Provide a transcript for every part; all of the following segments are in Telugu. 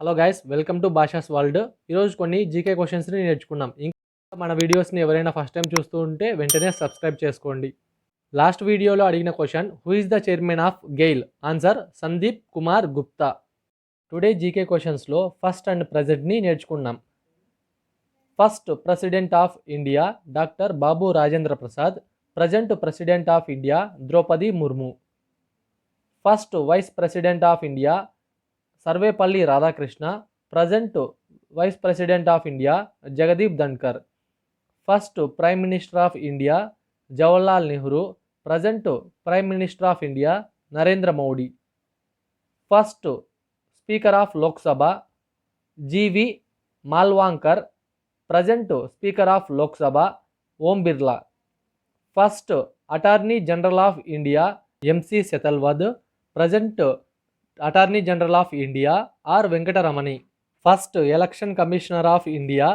Hello guys, welcome to Bhasha's world. ఈరోజు కొన్ని జీకే క్వశ్చన్స్ని నేర్చుకున్నాం. ఇంకా మన వీడియోస్ని ఎవరైనా ఫస్ట్ టైం చూస్తూ ఉంటే వెంటనే సబ్స్క్రైబ్ చేసుకోండి. లాస్ట్ వీడియోలో అడిగిన question, who is the chairman of GAIL? Answer Sandeep Kumar Gupta. Today GK క్వశ్చన్స్లో ఫస్ట్ అండ్ ప్రెజెంట్ని నేర్చుకున్నాం. First president of India doctor Babu Rajendra Prasad. Present president of India Droupadi Murmu. First vice president of India Sarvepalli Radhakrishna. Present vice president of India Jagdeep Dhankhar. First prime minister of India Jawaharlal Nehru. Present prime minister of India Narendra Modi. First speaker of Lok Sabha G V మాల్వాంకర్. Present speaker of Lok Sabha Om Birla. First attorney general of India M C Setalvad. Present attorney general of India R Venkataramani. First election commissioner of India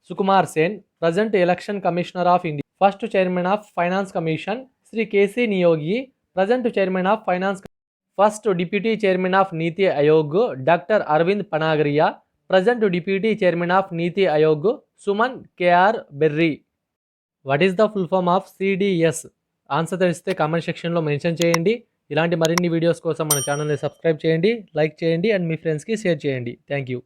Sukumar Sen. Present election commissioner of India. First chairman of finance commission Shri K C Neogy. Present chairman of finance. First deputy chairman of NITI Aayog doctor Arvind Panagariya. Present deputy chairman of NITI Aayog Suman K R Bery. What is the full form of CDS? Answer తెలిస్తే కామెంట్ సెక్షన్లో మెన్షన్ చేయండి. ఇలాంటి మరిన్ని వీడియోస్ కోసం మన ఛానల్ని సబ్స్క్రైబ్ చేయండి, లైక్ చేయండి అండ్ మీ ఫ్రెండ్స్కి షేర్ చేయండి. Thank you.